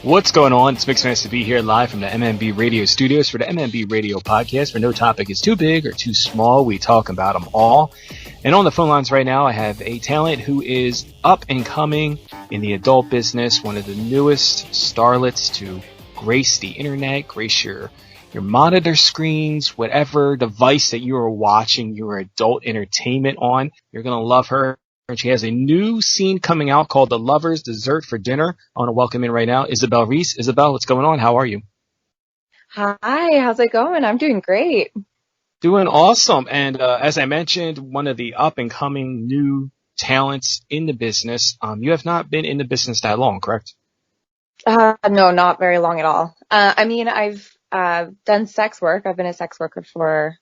What's going on? It's Mix Nice to be here live from the MMB Radio studios for the MMB Radio podcast, where no topic is too big or too small. We talk about them all. And on the phone lines right now, I have a talent who is up and coming in the adult business, one of the newest starlets to grace the internet, grace your monitor screens, whatever device that you are watching your adult entertainment on. You're going to love her. She has a new scene coming out called The Lover's Dessert for Dinner. I want to welcome in right now Isabelle Reese. Isabelle, what's going on? How are you? Hi, how's it going? I'm doing great. Doing awesome. And as I mentioned, one of the up-and-coming new talents in the business. You have not been in the business that long, correct? No, not very long at all. I've done sex work. I've been a sex worker for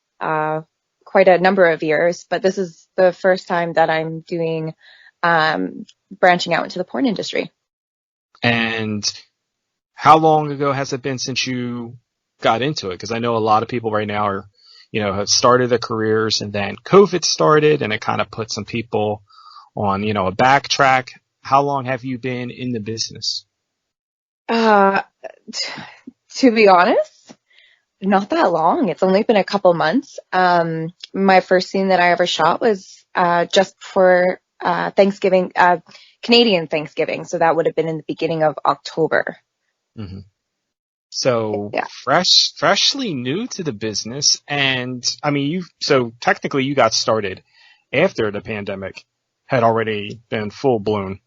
quite a number of years, but this is the first time that I'm doing branching out into the porn industry. And how long ago has it been since you got into it? Because I know a lot of people right now are, have started their careers and then COVID started and it kind of put some people on, a backtrack. How long have you been in the business? To be honest, not that long. It's only been a couple months. My first scene that I ever shot was just for Thanksgiving, Canadian Thanksgiving. So that would have been in the beginning of October. Mm-hmm. So yeah. freshly new to the business. And I mean, so technically you got started after the pandemic had already been full blown.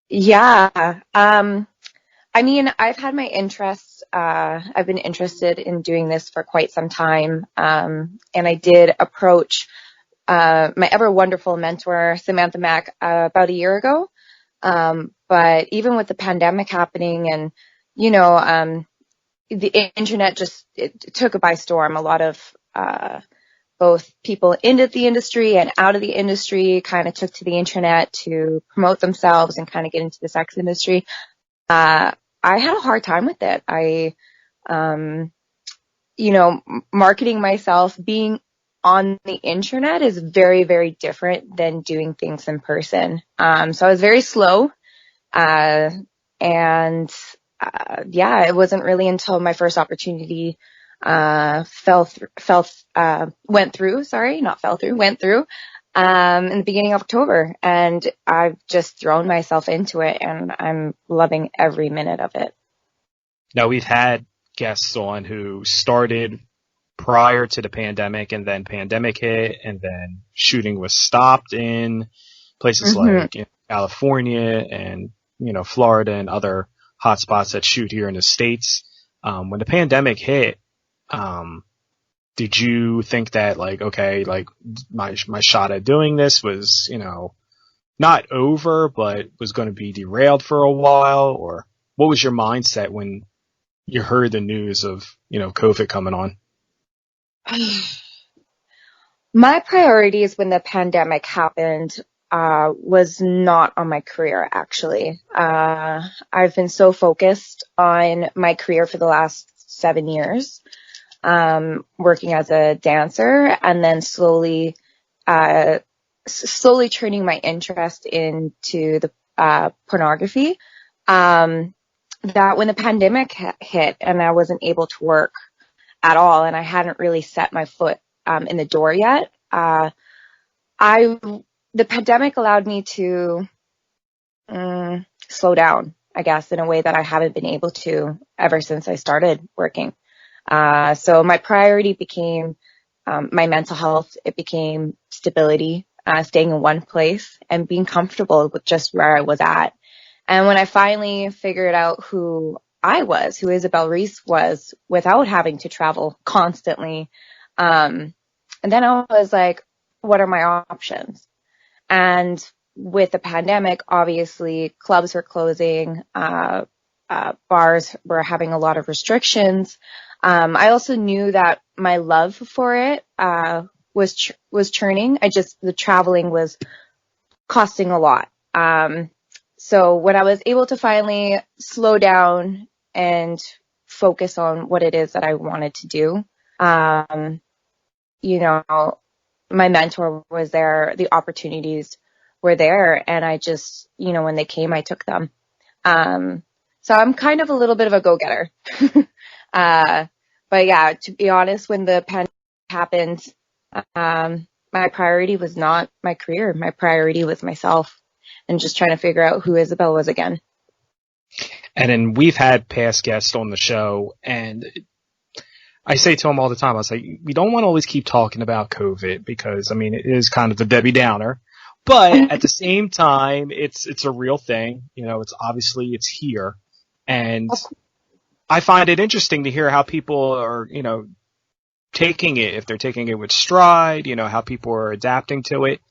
Yeah. I've had my interests. I've been interested in doing this for quite some time. And I did approach my ever wonderful mentor, Samantha Mack, about a year ago. But even with the pandemic happening and, the internet it took it by storm. A lot of both people into the industry and out of the industry kind of took to the internet to promote themselves and kind of get into the sex industry. I had a hard time with it. Marketing myself, being on the internet is very, very different than doing things in person. So I was very slow. It wasn't really until my first opportunity, went through in the beginning of October, and I've just thrown myself into it and I'm loving every minute of it. Now we've had guests on who started prior to the pandemic and then pandemic hit and then shooting was stopped in places like California and, Florida and other hotspots that shoot here in the States. When the pandemic hit, did you think that my shot at doing this was, not over, but was going to be derailed for a while? Or what was your mindset when you heard the news of, COVID coming on? My priorities when the pandemic happened was not on my career, actually. I've been so focused on my career for the last 7 years, working as a dancer and then slowly turning my interest into the pornography. That when the pandemic hit and I wasn't able to work at all and I hadn't really set my foot in the door yet, the pandemic allowed me to slow down, I guess, in a way that I haven't been able to ever since I started working. So my priority became my mental health. It became stability, staying in one place and being comfortable with just where I was at. And when I finally figured out who Isabelle Reese was without having to travel constantly, and then I was like, what are my options? And with the pandemic, obviously clubs were closing, bars were having a lot of restrictions. I also knew that my love for it, was churning. The traveling was costing a lot. So when I was able to finally slow down and focus on what it is that I wanted to do, my mentor was there, the opportunities were there, and I just, when they came, I took them. So I'm kind of a little bit of a go-getter. But yeah, to be honest, when the pandemic happened, my priority was not my career. My priority was myself and just trying to figure out who Isabelle was again. And then we've had past guests on the show, and I say to them all the time, I say, we don't want to always keep talking about COVID because, I mean, it is kind of the Debbie Downer. But at the same time, it's a real thing. You know, it's here. And I find it interesting to hear how people are, you know, taking it, if they're taking it with stride, you know, how people are adapting to it.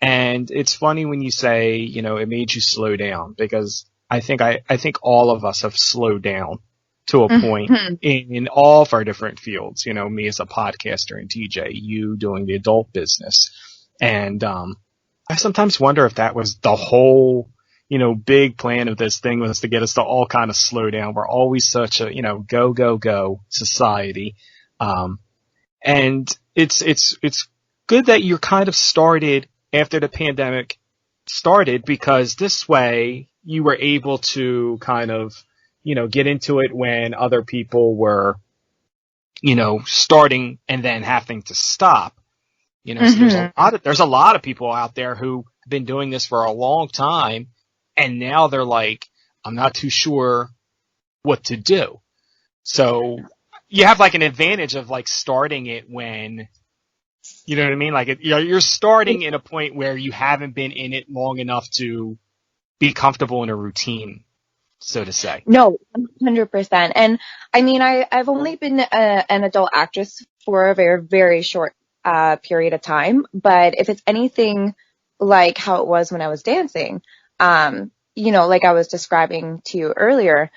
And it's funny when you say, you know, it made you slow down, because I think all of us have slowed down to a point in all of our different fields. You know, me as a podcaster and TJ, you doing the adult business. And I sometimes wonder if that was the whole, you know, big plan of this thing, was to get us to all kind of slow down. We're always such a, you know, go, go, go society. And it's good that you're kind of started after the pandemic started, because this way you were able to kind of, you know, get into it when other people were, you know, starting and then having to stop. You know, so there's a lot of people out there who have been doing this for a long time, and now they're like, I'm not too sure what to do. So you have like an advantage of like starting it when, you know what I mean? Like you're starting in a point where you haven't been in it long enough to be comfortable in a routine, so to say. No, 100%. And I mean, I've only been an adult actress for a very, very short period of time. But if it's anything like how it was when I was dancing, you know, like I was describing to you earlier,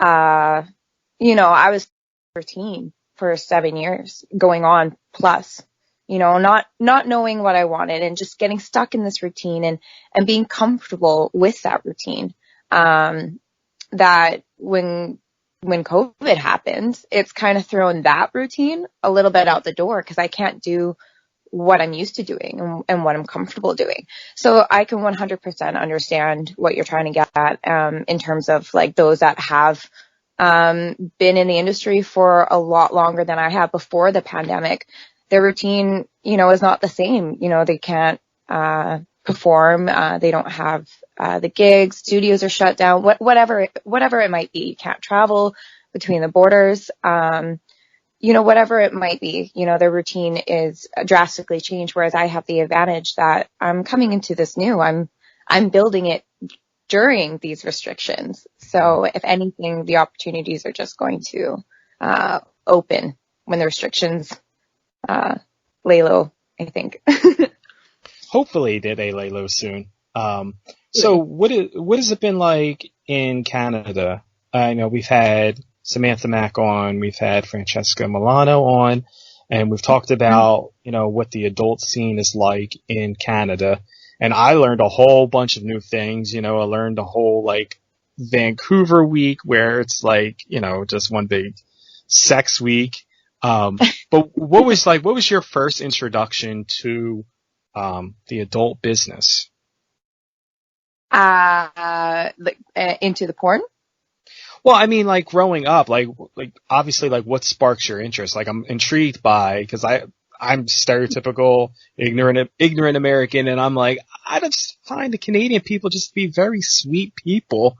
you know, I was 13 for 7 years going on plus, you know, not knowing what I wanted and just getting stuck in this routine and being comfortable with that routine. That when COVID happened, it's kind of thrown that routine a little bit out the door, because I can't do what I'm used to doing and what I'm comfortable doing. So I can 100% understand what you're trying to get at, in terms of like those that have, been in the industry for a lot longer than I have before the pandemic. Their routine, you know, is not the same. You know, they can't, perform. They don't have, the gigs, studios are shut down, whatever it might be. You can't travel between the borders. You know, whatever it might be, you know, their routine is drastically changed. Whereas I have the advantage that I'm coming into this new, I'm building it during these restrictions. So if anything, the opportunities are just going to, open when the restrictions, lay low, I think. Hopefully they lay low soon. So what has it been like in Canada? I know we've had Samantha Mack on, we've had Francesca Milano on, and we've talked about, you know, what the adult scene is like in Canada. And I learned a whole bunch of new things. You know, I learned a whole like Vancouver week where it's like, you know, just one big sex week. But what was your first introduction to the adult business? Into the porn? Well, I mean, like growing up, like obviously, like what sparks your interest? Like I'm intrigued by, because I'm stereotypical ignorant American, and I'm like, I just find the Canadian people just to be very sweet people,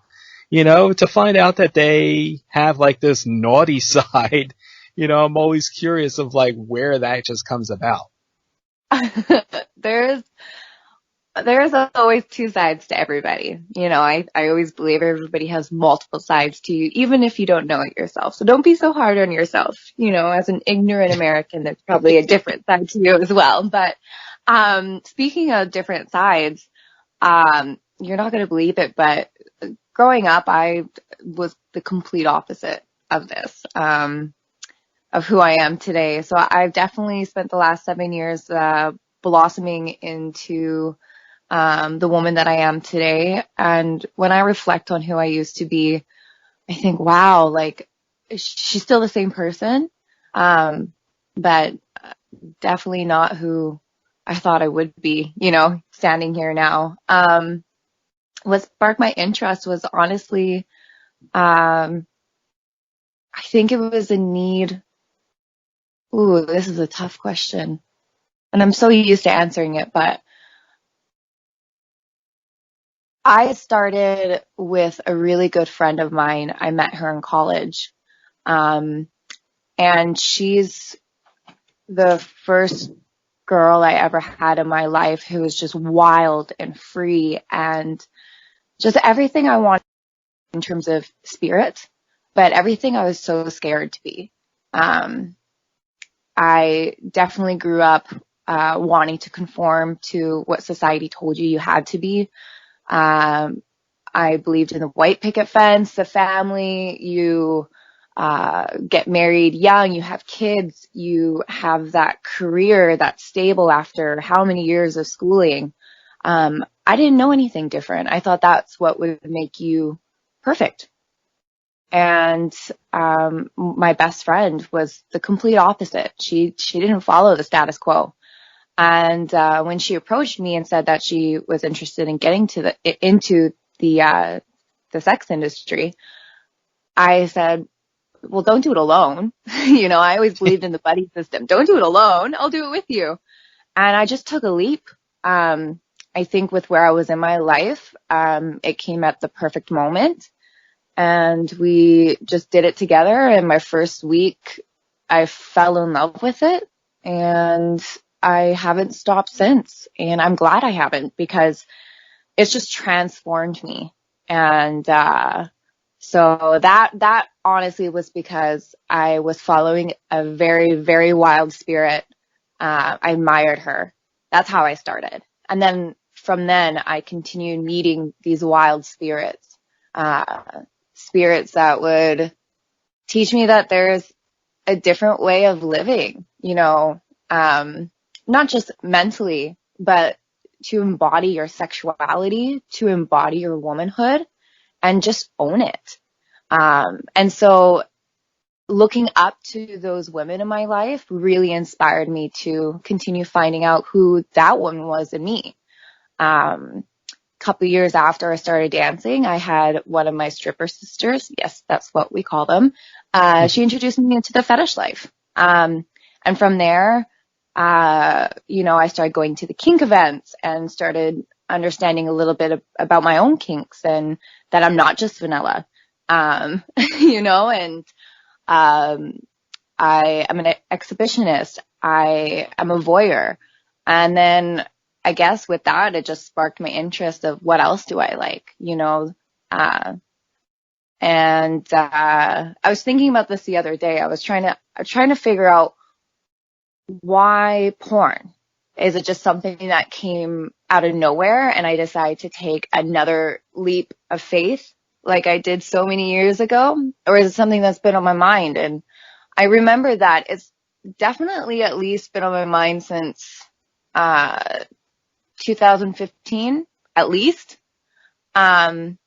you know. To find out that they have like this naughty side, you know, I'm always curious of like where that just comes about. There's always two sides to everybody. You know, I always believe everybody has multiple sides to you, even if you don't know it yourself. So don't be so hard on yourself. You know, as an ignorant American, there's probably a different side to you as well. But, speaking of different sides, you're not going to believe it, but growing up, I was the complete opposite of this, of who I am today. So I've definitely spent the last 7 years, blossoming into the woman that I am today. And when I reflect on who I used to be, I think, wow, like she's still the same person, but definitely not who I thought I would be, you know, standing here now. What sparked my interest was honestly I think it was a need. Ooh, this is a tough question. And I'm so used to answering it, but I started with a really good friend of mine. I met her in college. And she's the first girl I ever had in my life who was just wild and free and just everything I wanted in terms of spirit, but everything I was so scared to be. I definitely grew up wanting to conform to what society told you had to be. I believed in the white picket fence, the family, you get married young, you have kids, you have that career that's stable after how many years of schooling. I didn't know anything different. I thought that's what would make you perfect. And my best friend was the complete opposite. She didn't follow the status quo. And when she approached me and said that she was interested in getting into the sex industry, I said, well, don't do it alone. I always believed in the buddy system. Don't do it alone. I'll do it with you. And I just took a leap. I think with where I was in my life, it came at the perfect moment. And we just did it together. And my first week, I fell in love with it. And I haven't stopped since. And I'm glad I haven't, because it's just transformed me. And so that honestly was because I was following a very, very wild spirit. I admired her. That's how I started. And then from then, I continued meeting these wild spirits. Spirits that would teach me that there's a different way of living, not just mentally, but to embody your sexuality, to embody your womanhood, and just own it. And so looking up to those women in my life really inspired me to continue finding out who that woman was in me. Couple years after I started dancing, I had one of my stripper sisters. Yes, that's what we call them. She introduced me into the fetish life. And from there, I started going to the kink events and started understanding a little bit about my own kinks and that I'm not just vanilla. And I am an exhibitionist. I am a voyeur. And then I guess with that, it just sparked my interest of what else do I like, and I was thinking about this the other day. I was trying to figure out why porn. Is it just something that came out of nowhere and I decided to take another leap of faith like I did so many years ago? Or is it something that's been on my mind? And I remember that it's definitely at least been on my mind since 2015, at least. And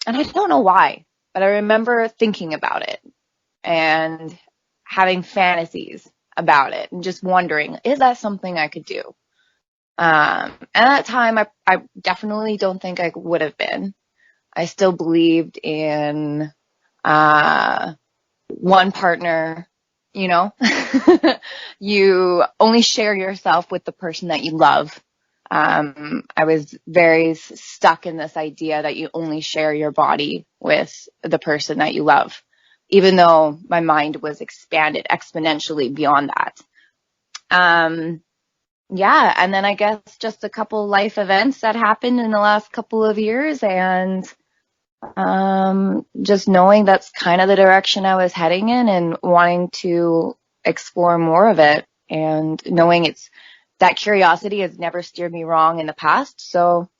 I don't know why, but I remember thinking about it and having fantasies about it and just wondering, is that something I could do? And at that time, I definitely don't think I would have been. I still believed in one partner, you only share yourself with the person that you love. I was very stuck in this idea that you only share your body with the person that you love, even though my mind was expanded exponentially beyond that. Yeah. And then I guess just a couple life events that happened in the last couple of years and, just knowing that's kind of the direction I was heading in and wanting to explore more of it and knowing that curiosity has never steered me wrong in the past. So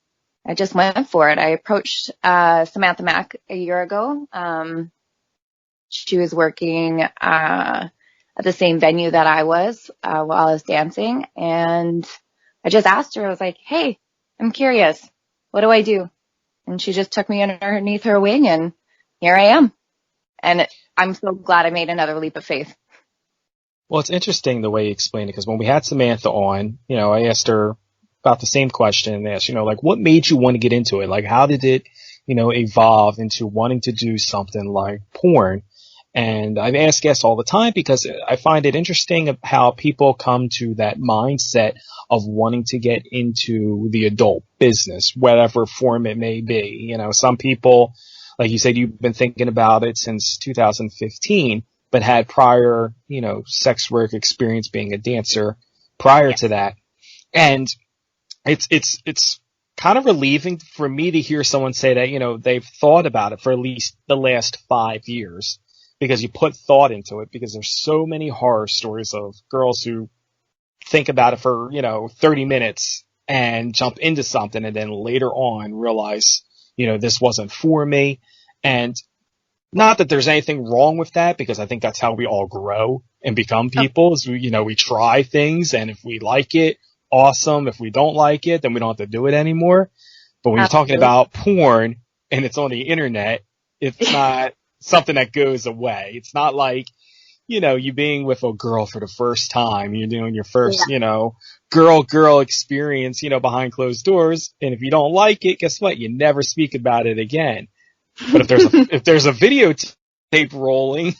I just went for it. I approached, Samantha Mack a year ago. She was working, at the same venue that I was, while I was dancing. And I just asked her, I was like, hey, I'm curious. What do I do? And she just took me underneath her wing and here I am. And I'm so glad I made another leap of faith. Well, it's interesting the way you explained it, because when we had Samantha on, I asked her about the same question. I asked, what made you want to get into it? Like, how did it, evolve into wanting to do something like porn. And I've asked guests all the time because I find it interesting how people come to that mindset of wanting to get into the adult business, whatever form it may be. Some people, like you said, you've been thinking about it since 2015, but had prior, sex work experience being a dancer prior to that. And it's kind of relieving for me to hear someone say that, they've thought about it for at least the last 5 years. Because you put thought into it, because there's so many horror stories of girls who think about it for, 30 minutes and jump into something and then later on realize, this wasn't for me. And not that there's anything wrong with that, because I think that's how we all grow and become people is we try things, and if we like it, awesome. If we don't like it, then we don't have to do it anymore. But when you're talking about porn and it's on the internet, it's not something that goes away. It's not like, you being with a girl for the first time. You're doing your first, girl experience, behind closed doors. And if you don't like it, guess what? You never speak about it again. But if there's a videotape rolling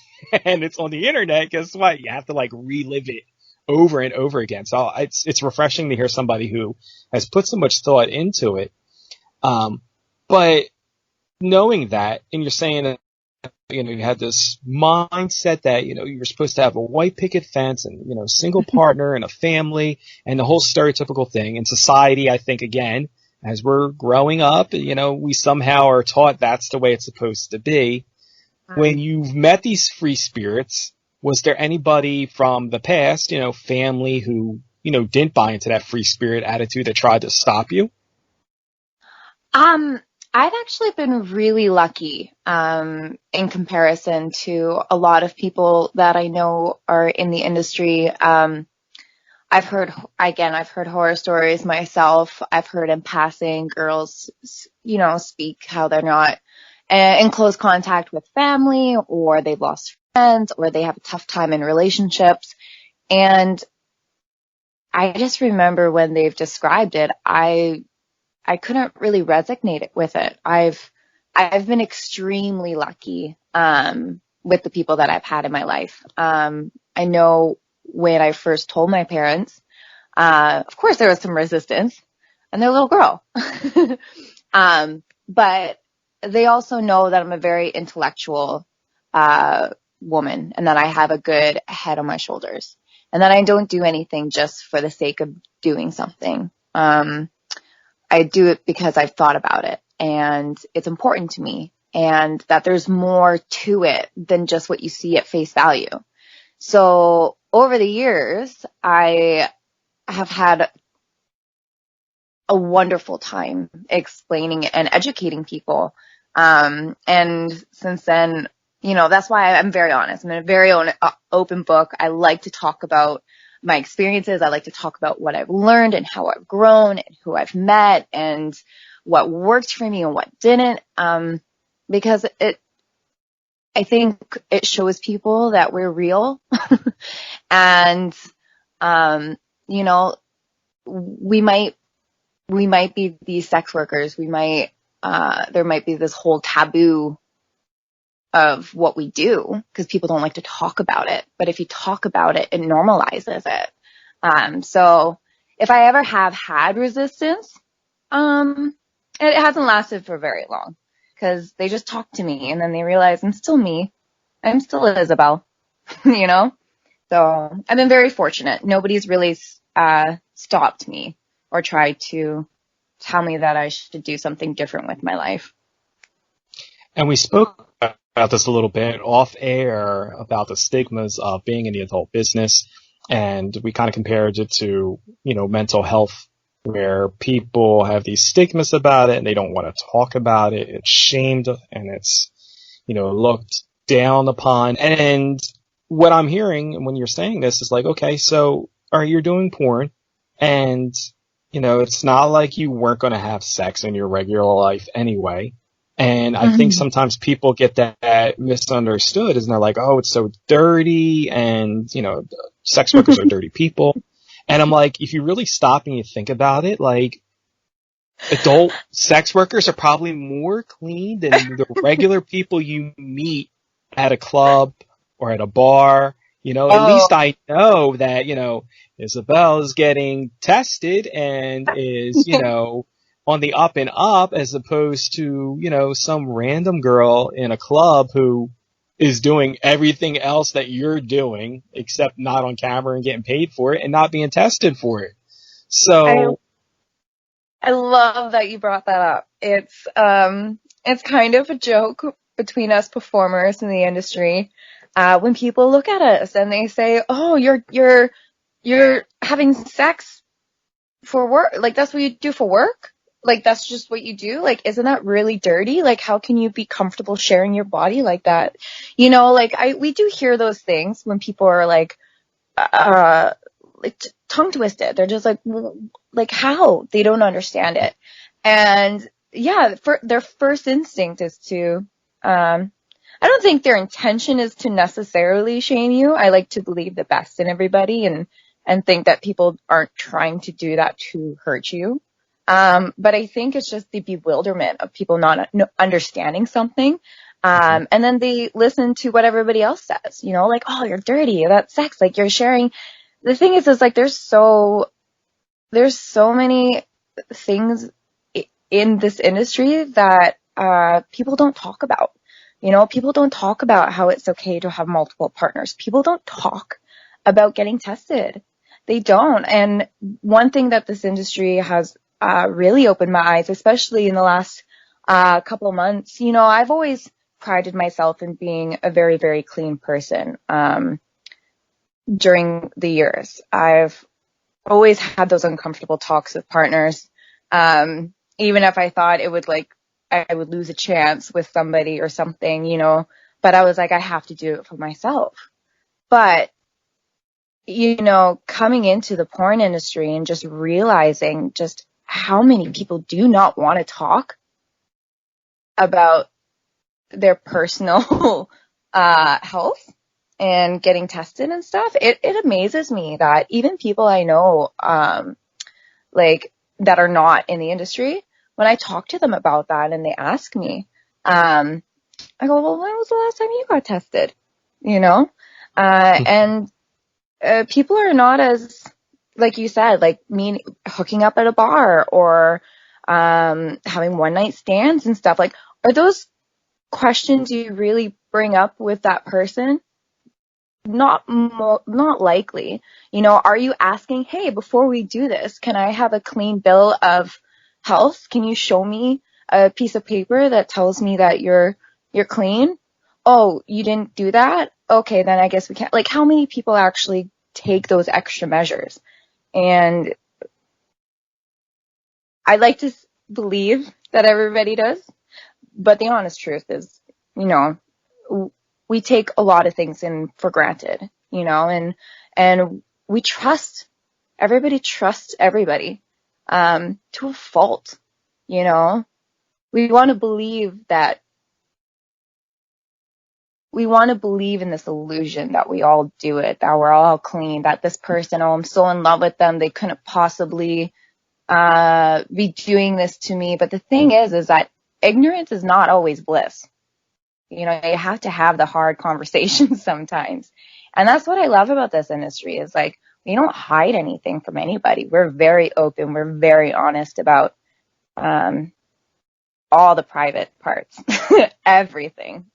and it's on the internet, guess what? You have to relive it over and over again. So it's refreshing to hear somebody who has put so much thought into it. But knowing that, and you're saying that, you had this mindset that, you were supposed to have a white picket fence and, single partner and a family and the whole stereotypical thing. In society, I think, again, as we're growing up, we somehow are taught that's the way it's supposed to be. When you've met these free spirits, was there anybody from the past, family who, didn't buy into that free spirit attitude that tried to stop you? I've actually been really lucky in comparison to a lot of people that I know are in the industry. I've heard horror stories myself. I've heard in passing girls, speak how they're not in close contact with family, or they've lost friends, or they have a tough time in relationships. And I just remember when they've described it, I couldn't really resonate with it. I've been extremely lucky with the people that I've had in my life. I know when I first told my parents, of course there was some resistance, and they're a little girl. But they also know that I'm a very intellectual woman, and that I have a good head on my shoulders, and that I don't do anything just for the sake of doing something. I do it because I've thought about it, and it's important to me, and that there's more to it than just what you see at face value. So over the years, I have had a wonderful time explaining and educating people. And since then, that's why I'm very honest. I'm a very open book. I like to talk about my experiences. I like to talk about what I've learned and how I've grown and who I've met and what worked for me and what didn't. Because I think it shows people that we're real. And, we might be these sex workers. There might be this whole taboo of what we do because people don't like to talk about it. But if you talk about it, it normalizes it. So if I ever have had resistance, it hasn't lasted for very long because they just talk to me and then they realize I'm still me. I'm still Isabelle, So I've been very fortunate. Nobody's really stopped me or tried to tell me that I should do something different with my life. And we spoke about this a little bit off air about the stigmas of being in the adult business. And we kind of compared it to, mental health, where people have these stigmas about it and they don't want to talk about it. It's shamed and it's, looked down upon. And what I'm hearing when you're saying this is like, okay, so you're doing porn and, it's not like you weren't going to have sex in your regular life anyway. And I think sometimes people get that misunderstood, and they're like, oh, it's so dirty and, sex workers are dirty people. And I'm like, if you really stop and you think about it, like, Adult sex workers are probably more clean than the regular people you meet at a club or at a bar. At Oh, least I know that, Isabelle is getting tested and is, on the up and up, as opposed to, some random girl in a club who is doing everything else that you're doing, except not on camera and getting paid for it and not being tested for it. I So, I love that you brought that up. It's kind of a joke between us performers in the industry. When people look at us and they say, "Oh, you're having sex for work. Like that's what you do for work? Like that's just what you do? Like isn't that really dirty? Like how can you be comfortable sharing your body like that?" We do hear those things when people are uh tongue twisted. They're just like how? They don't understand it. And yeah, their first instinct is to I don't think their intention is to necessarily shame you. I like to believe the best in everybody and think that people aren't trying to do that to hurt you. But I think it's just the bewilderment of people not understanding something. And then they listen to what everybody else says, like, "Oh, you're dirty. That's sex. Like you're sharing." The thing is like, there's so many things in this industry that, people don't talk about. People don't talk about how it's okay to have multiple partners. People don't talk about getting tested. They don't. And one thing that this industry has really opened my eyes, especially in the last couple of months, I've always prided myself in being a very, very clean person. During the years, I've always had those uncomfortable talks with partners, even if I thought it would I would lose a chance with somebody or something, but I was like, I have to do it for myself. But, coming into the porn industry and just realizing just how many people do not want to talk about their personal health and getting tested and stuff, it amazes me that even people I know, that are not in the industry, when I talk to them about that and they ask me, I go, "Well, when was the last time you got tested?" And people are not as, like you said, hooking up at a bar or having one night stands and stuff. Like, are those questions you really bring up with that person? Not likely. Are you asking, "Hey, before we do this, can I have a clean bill of health? Can you show me a piece of paper that tells me that you're clean?" "Oh, you didn't do that? Okay, then I guess we can't." Like, how many people actually take those extra measures? And I like to believe that everybody does, but the honest truth is, we take a lot of things for granted, and we trust, everybody trusts everybody, to a fault, we want to believe in this illusion that we all do it, that we're all clean, that this person, oh, I'm so in love with them, they couldn't possibly, be doing this to me. But the thing is that ignorance is not always bliss. You have to have the hard conversations sometimes. And that's what I love about this industry is we don't hide anything from anybody. We're very open. We're very honest about all the private parts, everything.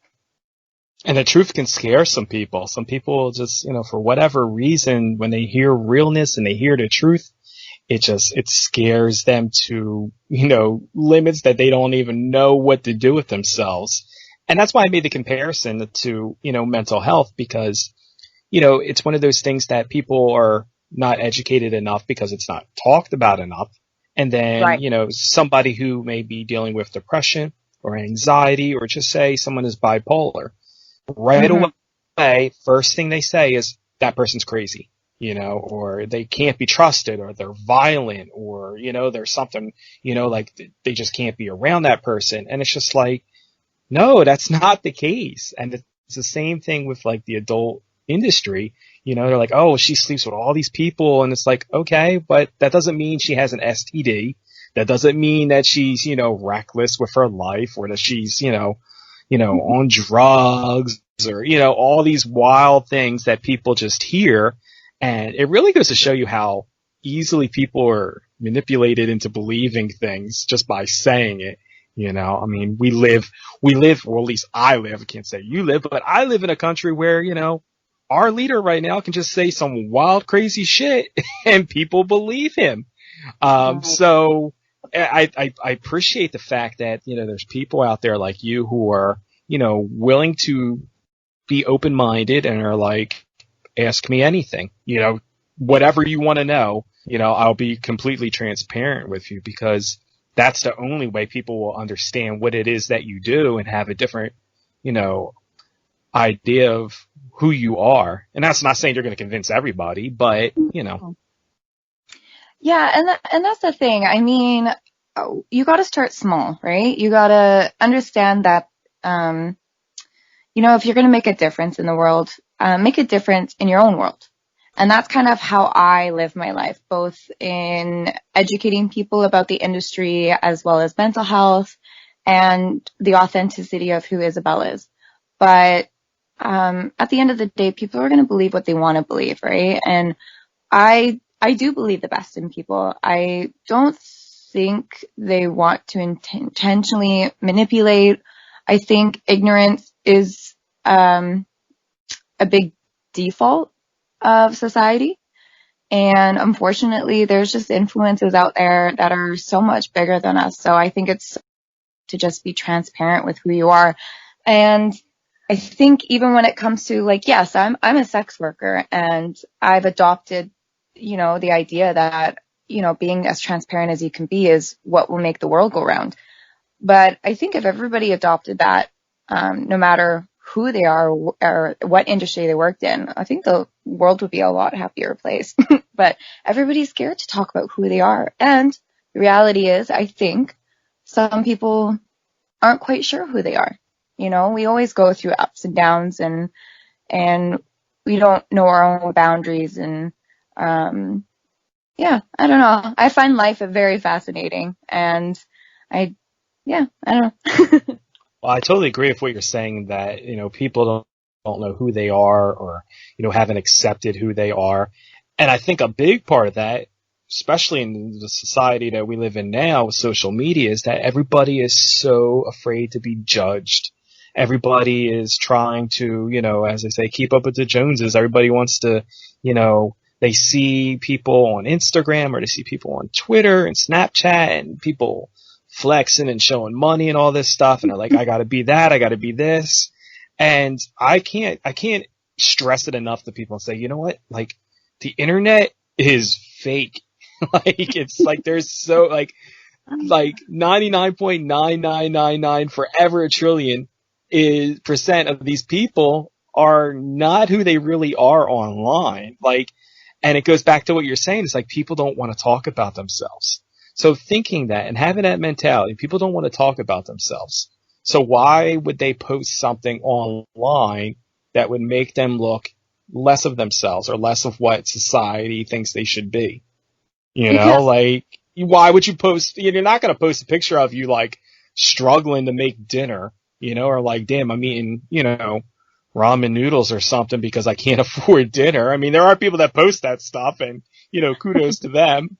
And the truth can scare some people. Some people just, for whatever reason, when they hear realness and they hear the truth, it scares them to, limits that they don't even know what to do with themselves. And that's why I made the comparison to, mental health, because, it's one of those things that people are not educated enough because it's not talked about enough. And then, Right. Somebody who may be dealing with depression or anxiety, or just say someone is bipolar, right away, first thing they say is that person's crazy, or they can't be trusted, or they're violent, or, there's something, they just can't be around that person. And it's just like, no, that's not the case. And it's the same thing with the adult industry. They're like, "Oh, she sleeps with all these people." And it's like, okay, but that doesn't mean she has an STD. That doesn't mean that she's, reckless with her life or that she's, on drugs or, all these wild things that people just hear. And it really goes to show you how easily people are manipulated into believing things just by saying it. I mean, we live, or at least I live, I can't say you live, but I live in a country where, our leader right now can just say some wild, crazy shit and people believe him. So I appreciate the fact that, there's people out there like you who are, willing to be open-minded and are like, ask me anything, whatever you want to know, I'll be completely transparent with you, because that's the only way people will understand what it is that you do and have a different, idea of who you are. And that's not saying you're going to convince everybody, but, Yeah, and that's the thing. I mean, you got to start small, right? You got to understand that, if you're going to make a difference in the world, make a difference in your own world. And that's kind of how I live my life, both in educating people about the industry as well as mental health and the authenticity of who Isabelle is. But at the end of the day, people are going to believe what they want to believe, right? And I do believe the best in people. I don't think they want to intentionally manipulate. I think ignorance is a big default of society. And unfortunately, there's just influences out there that are so much bigger than us. So I think it's to just be transparent with who you are. And I think even when it comes to, like, yes, I'm a sex worker, and I've adopted, the idea that, being as transparent as you can be is what will make the world go round. But I think if everybody adopted that, no matter who they are or what industry they worked in, I think the world would be a lot happier place. But everybody's scared to talk about who they are. And the reality is, I think some people aren't quite sure who they are. We always go through ups and downs, and we don't know our own boundaries. And, I don't know. I find life very fascinating, and I don't know. Well, I totally agree with what you're saying, that, people don't know who they are, or, haven't accepted who they are. And I think a big part of that, especially in the society that we live in now with social media, is that everybody is so afraid to be judged. Everybody is trying to, as I say, keep up with the Joneses. Everybody wants to, they see people on Instagram or they see people on Twitter and Snapchat and people flexing and showing money and all this stuff. And they're like, I gotta be that. I gotta be this. And I can't stress it enough to people and say, you know what? Like, the internet is fake. Like, it's like, there's so like 99.9999 forever a trillion percent of these people are not who they really are online. Like, and it goes back to what you're saying. It's like people don't want to talk about themselves. So thinking that and having that mentality, people don't want to talk about themselves. So why would they post something online that would make them look less of themselves or less of what society thinks they should be? Like, why would you post? You're not going to post a picture of you like struggling to make dinner, or like, damn, I'm eating, ramen noodles or something because I can't afford dinner. I mean, there are people that post that stuff, and, kudos to them.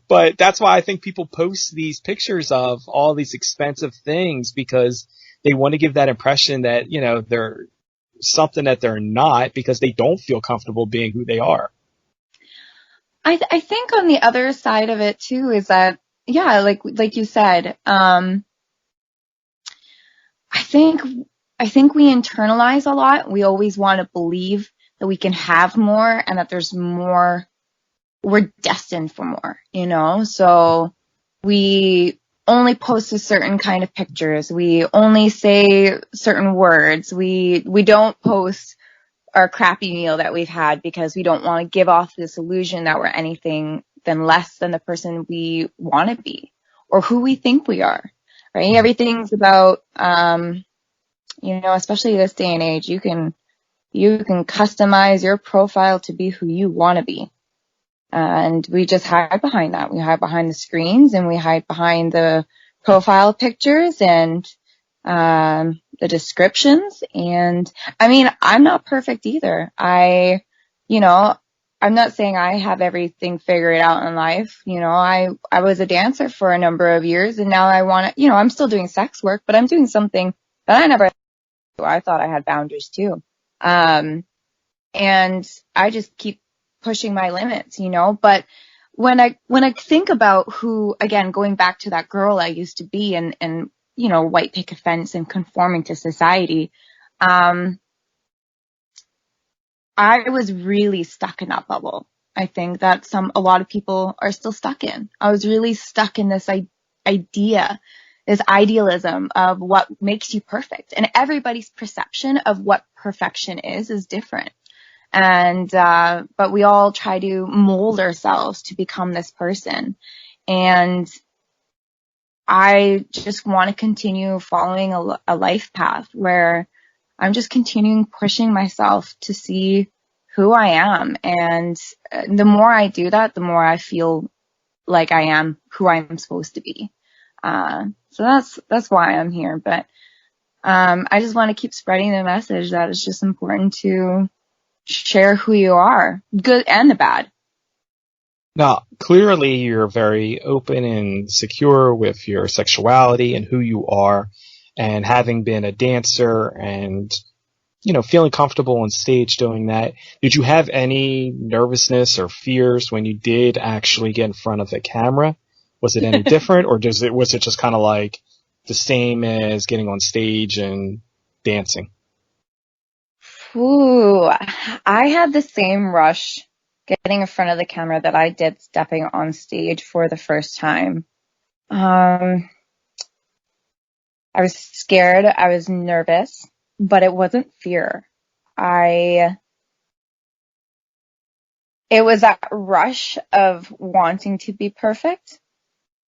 But that's why I think people post these pictures of all these expensive things, because they want to give that impression that, they're something that they're not, because they don't feel comfortable being who they are. I think on the other side of it too is that, like you said, I think we internalize a lot. We always want to believe that we can have more and that there's more. We're destined for more, So we only post a certain kind of pictures. We only say certain words. We don't post our crappy meal that we've had because we don't want to give off this illusion that we're anything than less than the person we want to be or who we think we are, right? Everything's about, especially this day and age, you can customize your profile to be who you want to be. And we just hide behind that. We hide behind the screens, and we hide behind the profile pictures and the descriptions. And I mean, I'm not perfect either. I'm not saying I have everything figured out in life. I was a dancer for a number of years, and now I'm still doing sex work, but I'm doing something that I thought I had boundaries too. And I just keep pushing my limits, but when I think about who, again, going back to that girl I used to be and white picket fence and conforming to society, I was really stuck in that bubble. I think that a lot of people are still stuck in. I was really stuck in this idea, this idealism of what makes you perfect. And everybody's perception of what perfection is different. And, but we all try to mold ourselves to become this person. And I just want to continue following a life path where I'm just continuing pushing myself to see who I am. And the more I do that, the more I feel like I am who I'm supposed to be. So that's why I'm here. But, I just want to keep spreading the message that it's just important to share who you are, good and the bad. Now, clearly you're very open and secure with your sexuality and who you are, and having been a dancer and, feeling comfortable on stage doing that. Did you have any nervousness or fears when you did actually get in front of the camera? Was it any different, or was it just kind of like the same as getting on stage and dancing? Ooh, I had the same rush getting in front of the camera that I did stepping on stage for the first time. I was scared. I was nervous, but it wasn't fear. It was that rush of wanting to be perfect,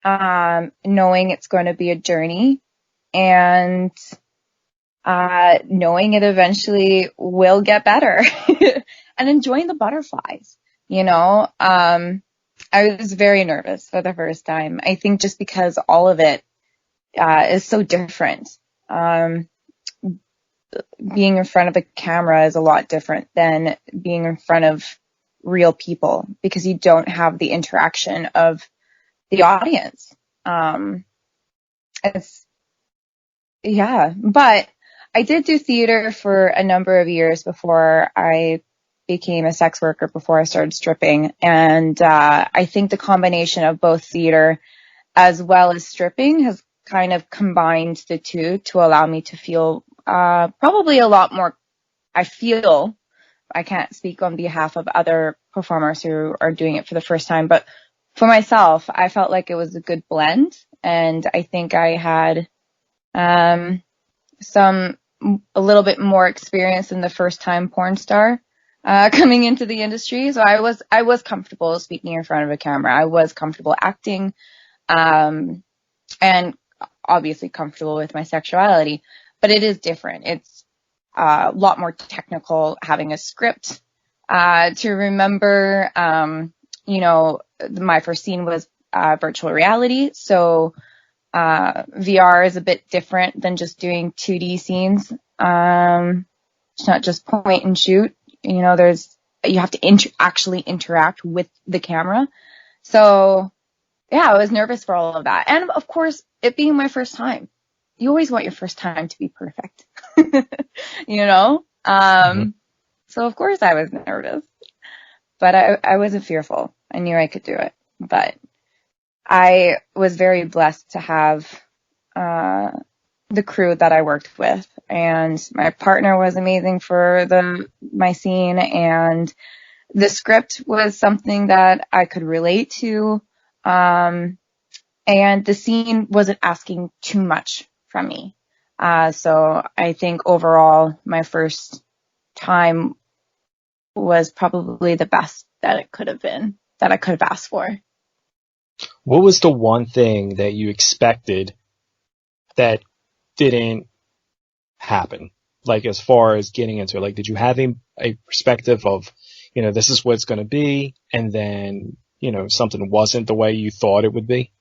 knowing it's going to be a journey, and knowing it eventually will get better and enjoying the butterflies, I was very nervous for the first time. I think just because all of it, is so different. Being in front of a camera is a lot different than being in front of real people because you don't have the interaction of the audience. But I did do theater for a number of years before I became a sex worker, before I started stripping. And I think the combination of both theater as well as stripping has kind of combined the two to allow me to feel probably a lot more. I can't speak on behalf of other performers who are doing it for the first time, but for myself, I felt like it was a good blend. And I think I had a little bit more experience than the first time porn star coming into the industry. So I was comfortable speaking in front of a camera. I was comfortable acting, and obviously comfortable with my sexuality, but it is different. It's a lot more technical, having a script to remember. My first scene was virtual reality, so VR is a bit different than just doing 2D scenes. It's not just point and shoot. You have to actually interact with the camera. So yeah, I was nervous for all of that. And of course, it being my first time, you always want your first time to be perfect, So of course I was nervous, but I wasn't fearful. I knew I could do it, but I was very blessed to have, the crew that I worked with, and my partner was amazing for my scene, and the script was something that I could relate to. And the scene wasn't asking too much from me. So I think overall my first time was probably the best that it could have been, that I could have asked for. What was the one thing that you expected that didn't happen? Like, as far as getting into it, like, did you have a perspective of, this is what it's going to be, and then something wasn't the way you thought it would be?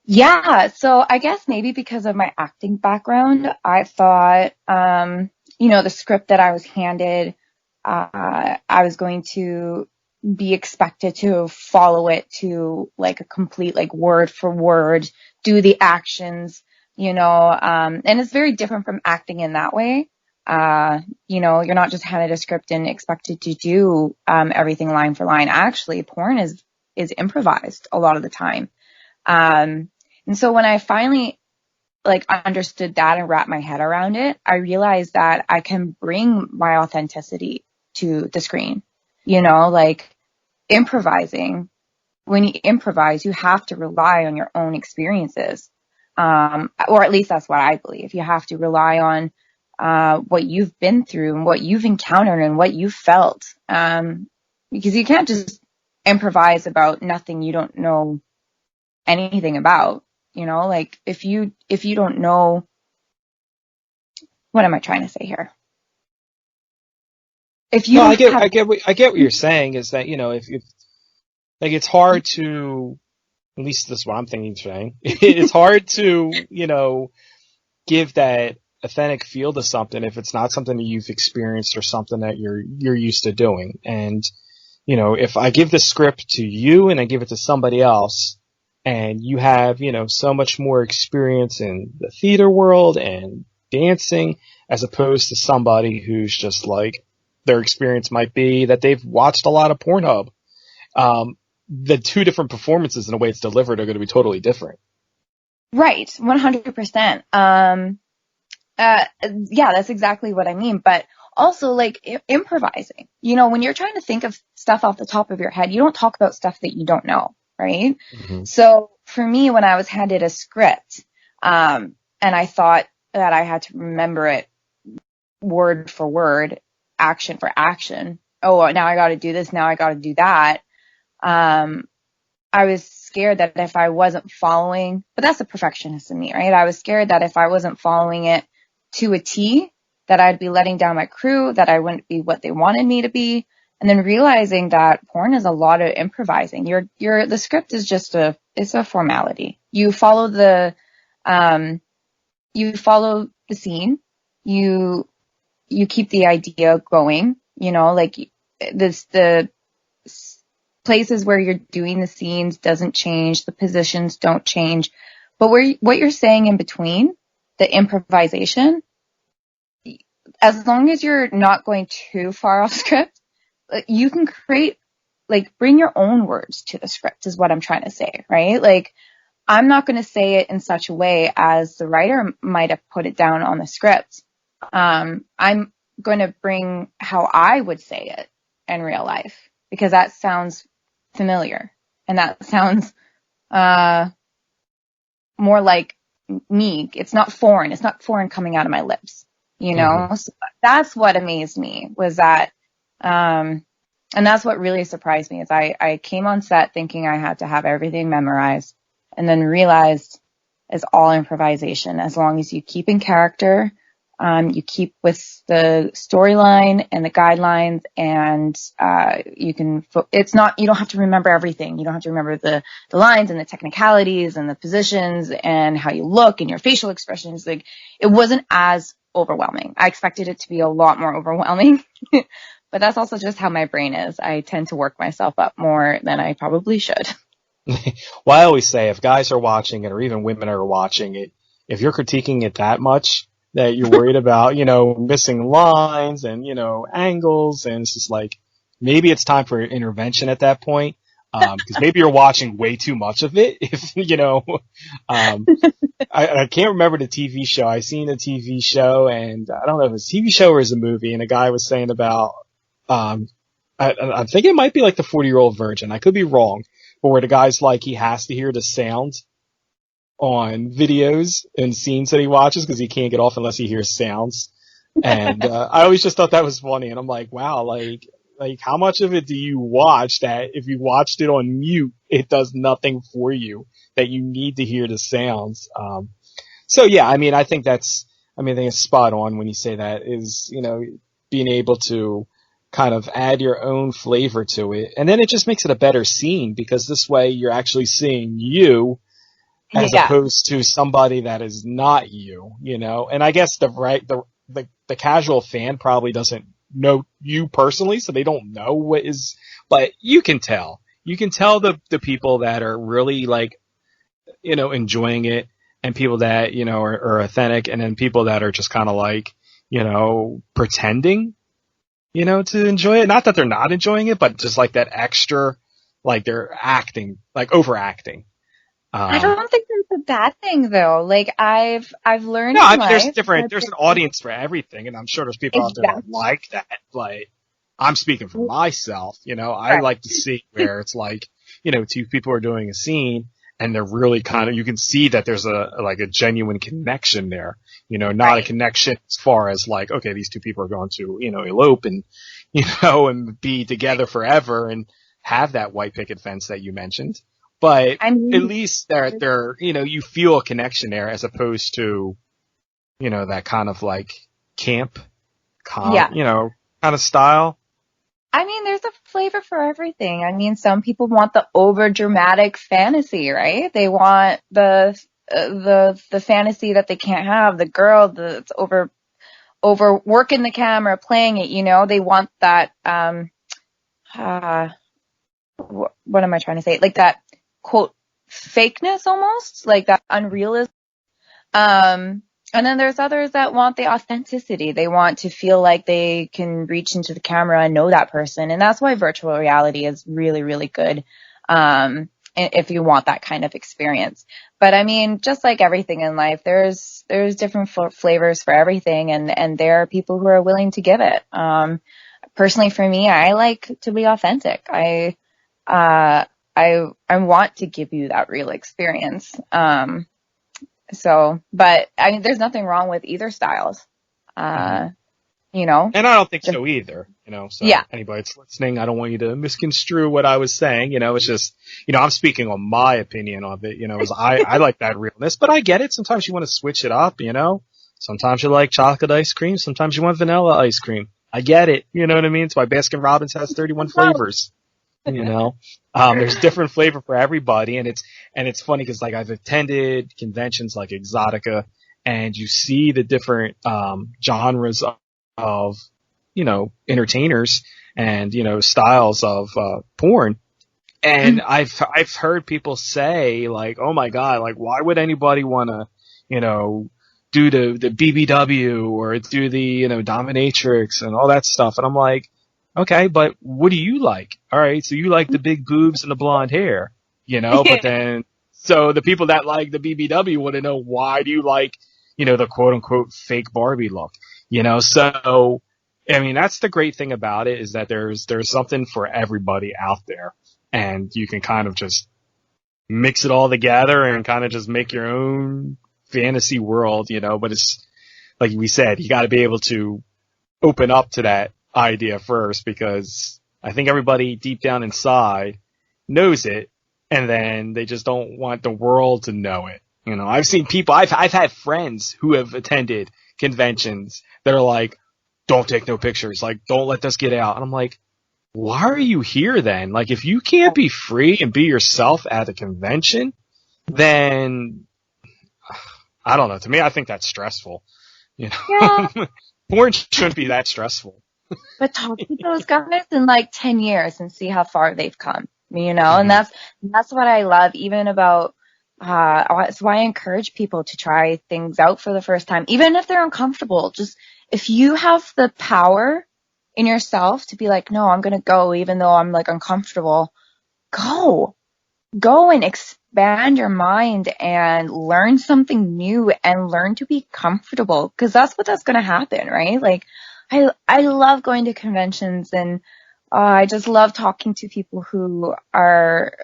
Yeah, so I guess maybe because of my acting background, I thought, the script that I was handed, I was going to be expected to follow it to like a complete, like word for word, do the actions, and it's very different from acting in that way. You're not just handed a script and expected to do, everything line for line. Actually, porn is improvised a lot of the time. And so when I finally like understood that and wrapped my head around it, I realized that I can bring my authenticity to the screen, like improvising. When you improvise, you have to rely on your own experiences. Or at least that's what I believe. You have to rely on, what you've been through and what you've encountered and what you've felt. Because you can't just improvise about nothing you don't know anything about. Like if you don't know, what am I trying to say here? If you No, don't have, I get what you're saying is that, if like it's hard to, at least this is what I'm thinking saying, it's hard to, give that authentic feel to something if it's not something that you've experienced or something that you're used to doing. And, if I give the script to you and I give it to somebody else, and you have, so much more experience in the theater world and dancing as opposed to somebody who's just like, their experience might be that they've watched a lot of Pornhub. The two different performances and the way it's delivered are going to be totally different. right, 100%. Yeah, that's exactly what I mean. But also like improvising, when you're trying to think of stuff off the top of your head, you don't talk about stuff that you don't know. Right. Mm-hmm. So for me, when I was handed a script, and I thought that I had to remember it word for word, action for action. Oh, now I got to do this. Now I got to do that. I was scared that if I wasn't following, but that's a perfectionist in me, right? I was scared that if I wasn't following it to a T, that I'd be letting down my crew, that I wouldn't be what they wanted me to be. And then realizing that porn is a lot of improvising. The script is just it's a formality. You follow the scene. You keep the idea going, like the places where you're doing the scenes doesn't change. The positions don't change, but what you're saying in between, the improvisation, as long as you're not going too far off script, you can create, like, bring your own words to the script is what I'm trying to say, right? Like, I'm not going to say it in such a way as the writer might have put it down on the script. I'm going to bring how I would say it in real life, because that sounds familiar and that sounds more like me. It's not foreign. It's not foreign coming out of my lips, Mm-hmm. So that's what amazed me, was that, and that's what really surprised me, is I came on set thinking I had to have everything memorized, and then realized it's all improvisation. As long as you keep in character, you keep with the storyline and the guidelines, and you don't have to remember everything. You don't have to remember the lines and the technicalities and the positions and how you look and your facial expressions. Like, it wasn't as overwhelming. I expected it to be a lot more overwhelming, but that's also just how my brain is. I tend to work myself up more than I probably should. Well, I always say if guys are watching it or even women are watching it, if you're critiquing it that much that you're worried about, missing lines and, angles, and it's just like, maybe it's time for intervention at that point. Because maybe you're watching way too much of it. If, I can't remember the TV show. I seen a TV show, and I don't know if it's a TV show or it's a movie, and a guy was saying about, I think it might be like the 40-Year-Old Virgin. I could be wrong, but where the guy's like, he has to hear the sound on videos and scenes that he watches because he can't get off unless he hears sounds. And I always just thought that was funny. And I'm like, wow, like how much of it do you watch that if you watched it on mute, it does nothing for you, that you need to hear the sounds? So yeah, I think it's spot on when you say that, is, being able to kind of add your own flavor to it. And then it just makes it a better scene because this way you're actually seeing you as opposed to somebody that is not you, you know? And I guess the casual fan probably doesn't know you personally, so they don't know what is, but you can tell. You can tell the people that are really like, you know, enjoying it and people that, you know, are authentic and then people that are just kind of like, you know, pretending, you know, to enjoy it. Not that they're not enjoying it, but just like that extra, like they're acting, like overacting. I don't think that's a bad thing though. Like I've learned no, in I mean, life. there's an audience for everything, and I'm sure there's people out there that like that. Like, I'm speaking for myself, you know, I like to see where it's like, you know, two people are doing a scene and they're really kind of, you can see that there's like a genuine connection there, you know, not a connection as far as like, okay, these two people are going to, you know, elope and, you know, and be together forever and have that white picket fence that you mentioned. But at least they're, you know, you feel a connection there as opposed to, you know, that kind of like camp, you know, kind of style. I mean, there's a flavor for everything. I mean, some people want the over dramatic fantasy, right? They want the fantasy that they can't have, the girl that's over working the camera, playing it, you know, they want that, what am I trying to say? Like that quote fakeness almost, like that unrealism. And then there's others that want the authenticity. They want to feel like they can reach into the camera and know that person. And that's why virtual reality is really, really good. If you want that kind of experience. But I mean, just like everything in life, there's different flavors for everything. And there are people who are willing to give it. Personally for me, I like to be authentic. I want to give you that real experience. So, but I mean, there's nothing wrong with either styles, you know. And I don't think so either, you know. So anybody that's listening, I don't want you to misconstrue what I was saying. You know, it's just, you know, I'm speaking on my opinion of it. You know, I like that realness, but I get it. Sometimes you want to switch it up. You know, sometimes you like chocolate ice cream, sometimes you want vanilla ice cream. I get it. You know what I mean? It's why Baskin Robbins has 31 flavors. You know, there's different flavor for everybody, and it's funny because like I've attended conventions like Exotica, and you see the different genres of you know entertainers and you know styles of porn, and I've heard people say like, oh my god, like why would anybody want to you know do the BBW or do the you know dominatrix and all that stuff, and I'm like, okay, but what do you like? All right, so you like the big boobs and the blonde hair, you know, but then, so the people that like the BBW want to know why do you like, you know, the quote unquote fake Barbie look, you know, so, I mean, that's the great thing about it is that there's something for everybody out there and you can kind of just mix it all together and kind of just make your own fantasy world, you know, but it's, like we said, you got to be able to open up to that idea first because I think everybody deep down inside knows it and then they just don't want the world to know it. You know, I've seen people, I've had friends who have attended conventions that are like, don't take no pictures, like don't let this get out. And I'm like, why are you here then? Like if you can't be free and be yourself at a convention, then I don't know. To me, I think that's stressful. You know, porn shouldn't be that stressful. But talk to those guys in like 10 years and see how far they've come, you know, and that's what I love even about, it's why I encourage people to try things out for the first time, even if they're uncomfortable. Just if you have the power in yourself to be like, no, I'm going to go, even though I'm like uncomfortable, go and expand your mind and learn something new and learn to be comfortable. Cause that's going to happen, right? Like, I love going to conventions and I just love talking to people who are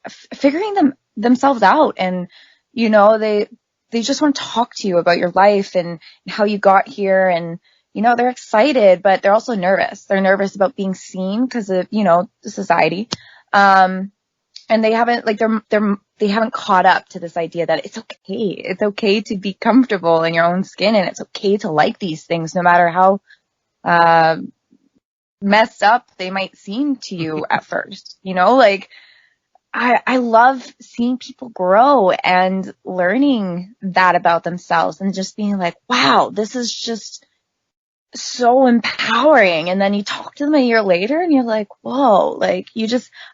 figuring themselves out and, you know, they just want to talk to you about your life and how you got here and, you know, they're excited, but they're also nervous. They're nervous about being seen because of, you know, the society. And they haven't, like, they haven't caught up to this idea that it's okay. It's okay to be comfortable in your own skin and it's okay to like these things no matter how, messed up they might seem to you at first, you know, like I love seeing people grow and learning that about themselves and just being like, wow, this is just so empowering. And then you talk to them a year later and you're like, whoa, like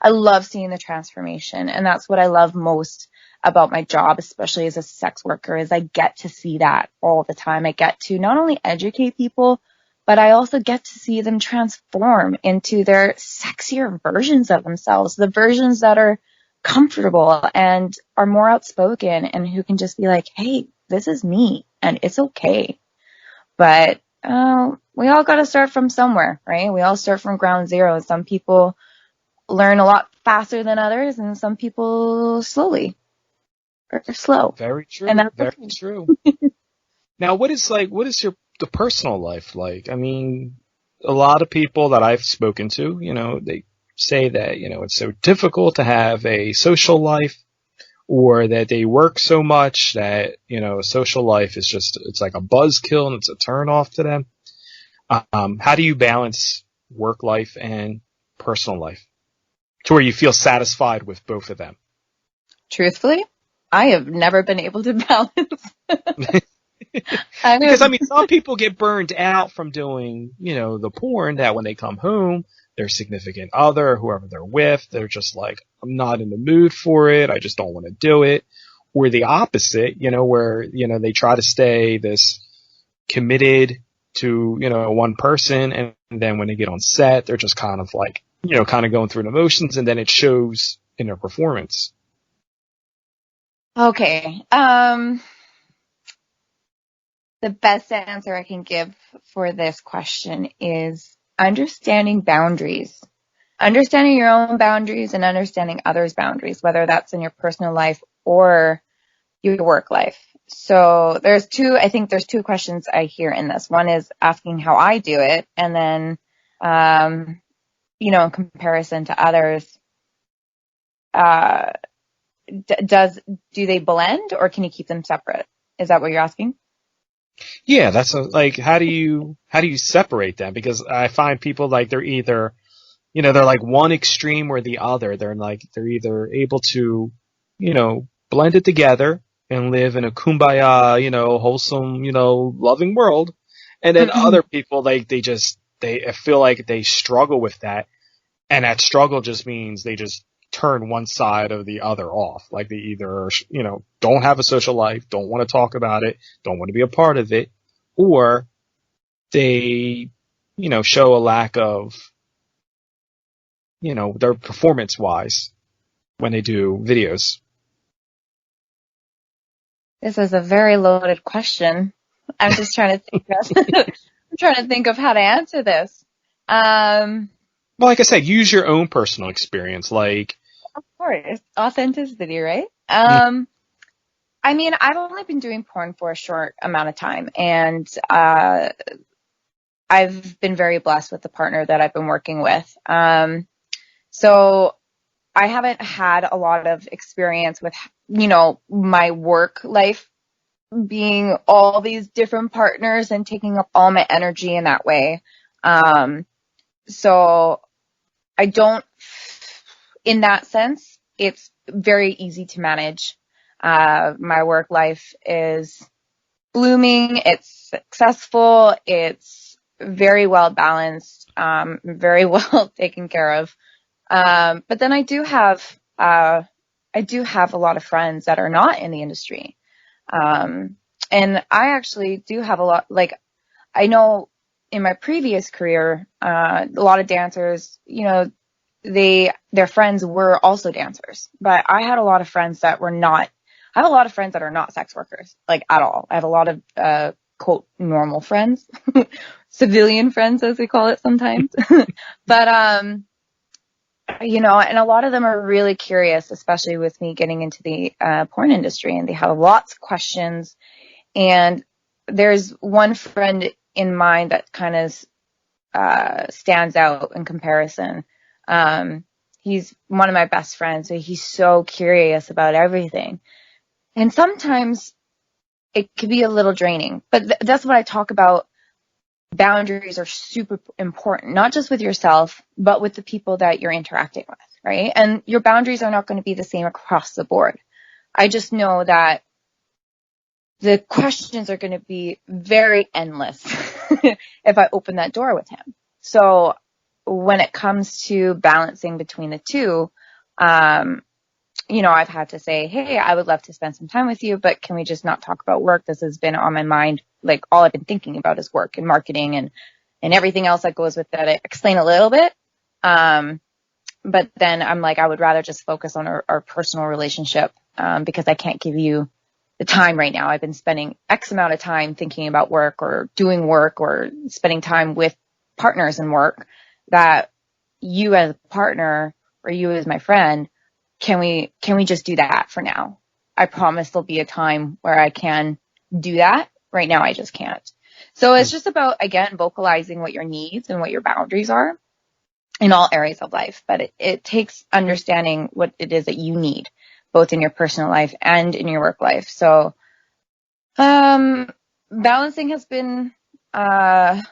I love seeing the transformation. And that's what I love most about my job, especially as a sex worker, is I get to see that all the time. I get to not only educate people, but I also get to see them transform into their sexier versions of themselves, the versions that are comfortable and are more outspoken and who can just be like, hey, this is me and it's okay. But we all got to start from somewhere, right? We all start from ground zero. Some people learn a lot faster than others, and some people slowly or slow. Very true. And that's Very true. Now, what is the personal life like? I mean, a lot of people that I've spoken to, you know, they say that, you know, it's so difficult to have a social life, or that they work so much that, you know, social life is just, it's like a buzzkill and it's a turn off to them. How do you balance work life and personal life to where you feel satisfied with both of them? truthfully, I have never been able to balance. Because, I mean, some people get burned out from doing, you know, the porn, that when they come home, their significant other, whoever they're with, they're just like, I'm not in the mood for it. I just don't want to do it. Or the opposite, you know, where, you know, they try to stay this committed to, you know, one person. And then when they get on set, they're just kind of like, you know, kind of going through the motions, and then it shows in their performance. Okay. The best answer I can give for this question is understanding boundaries. Understanding your own boundaries and understanding others' boundaries, whether that's in your personal life or your work life. So I think there's two questions I hear in this. One is asking how I do it, and then, you know, in comparison to others, do they blend or can you keep them separate? Is that what you're asking? Yeah, that's like, how do you separate them? Because I find people like they're either, you know, they're like one extreme or the other. They're either able to, you know, blend it together and live in a kumbaya, you know, wholesome, you know, loving world. And then other people, like, they feel like they struggle with that. And that struggle just means they just turn one side or the other off. Like, they either, you know, don't have a social life, don't want to talk about it, don't want to be a part of it, or they, you know, show a lack of, you know, their performance wise when they do videos. This is a very loaded question. I'm just trying to think of how to answer this. Well, like I said, use your own personal experience. Like, of course, authenticity, right? I mean, I've only been doing porn for a short amount of time, and I've been very blessed with the partner that I've been working with. So I haven't had a lot of experience with, you know, my work life being all these different partners and taking up all my energy in that way. So I don't, in that sense, it's very easy to manage. My work life is blooming. It's successful. It's very well balanced, very well taken care of. But then I do have a lot of friends that are not in the industry. And I actually do have a lot, like, I know in my previous career, a lot of dancers, you know, their friends were also dancers, but I had a lot of friends that were not, I have a lot of friends that are not sex workers, like, at all. I have a lot of, quote, normal friends, civilian friends, as we call it sometimes. But, you know, and a lot of them are really curious, especially with me getting into the porn industry, and they have lots of questions. And there's one friend in mind that kind of stands out in comparison. He's one of my best friends, so he's so curious about everything. And sometimes it could be a little draining, but that's what I talk about boundaries are super important, not just with yourself, but with the people that you're interacting with, right? And your boundaries are not going to be the same across the board. I just know that the questions are going to be very endless if I open that door with him. So when it comes to balancing between the two, I've had to say, hey, I would love to spend some time with you, but can we just not talk about work? This has been on my mind. Like, all I've been thinking about is work and marketing and everything else that goes with that. I explain a little bit. But then I'm like, I would rather just focus on our personal relationship, because I can't give you the time right now. I've been spending X amount of time thinking about work or doing work or spending time with partners and work, that you as a partner or you as my friend, can we just do that for now? I promise there'll be a time where I can do that. Right now, I just can't. So it's just about, again, vocalizing what your needs and what your boundaries are in all areas of life. But it takes understanding what it is that you need, both in your personal life and in your work life. So, balancing has been, it's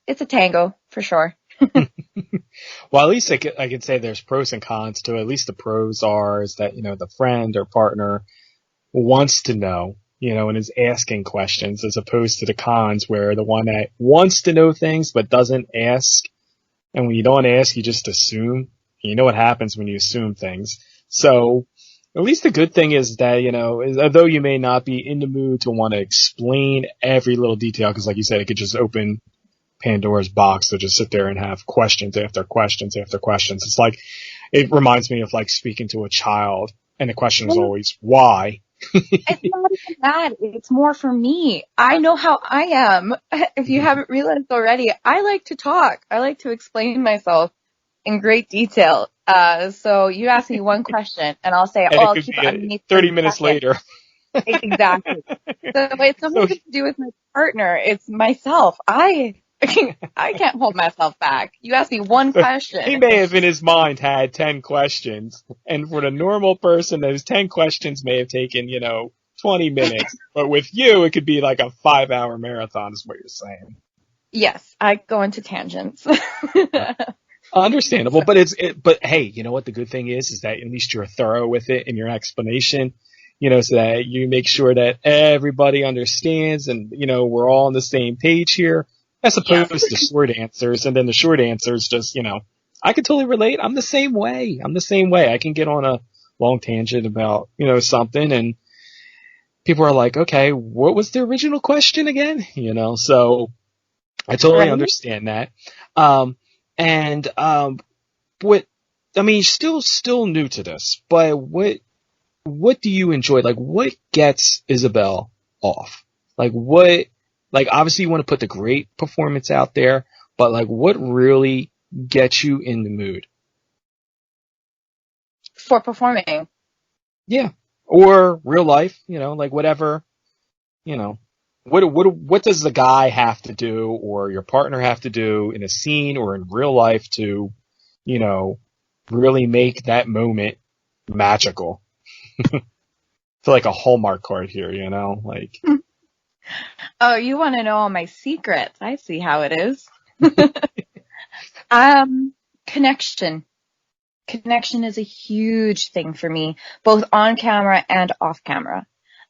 a tango for sure. Well, at least I could say there's pros and cons to it. At least the pros are is that, the friend or partner wants to know, and is asking questions, as opposed to the cons where the one that wants to know things but doesn't ask. And when you don't ask, you just assume. You know what happens when you assume things. So at least the good thing is that, although you may not be in the mood to want to explain every little detail, because like you said, it could just open Pandora's box to just sit there and have questions after questions after questions. It's like, it reminds me of like speaking to a child, and the question is always, why? It's not even that. It's more for me. I know how I am. If you haven't realized already, I like to talk. I like to explain myself in great detail. So you ask me one question and I'll say, I'll keep it underneath 30 minutes later. Exactly. So it's nothing to do with my partner. It's myself. I can't hold myself back. You ask me one question. He may have in his mind had 10 questions, and for the normal person, those 10 questions may have taken, 20 minutes. But with you, it could be like a 5-hour marathon is what you're saying. Yes, I go into tangents. Understandable, but but hey, you know what the good thing is that at least you're thorough with it in your explanation, so that you make sure that everybody understands and, we're all on the same page here. As opposed to short answers, and then the short answers just, I can totally relate. I'm the same way. I can get on a long tangent about, something, and people are like, okay, what was the original question again? So I totally understand that. Still new to this, but what do you enjoy? Like, what gets Isabelle off? Like, obviously you want to put the great performance out there, but like, what really gets you in the mood? For performing. Yeah. Or real life, like whatever, what does the guy have to do or your partner have to do in a scene or in real life to, really make that moment magical? It's like a Hallmark card here, like. Oh, you want to know all my secrets? I see how it is. Connection. Connection is a huge thing for me, both on camera and off camera.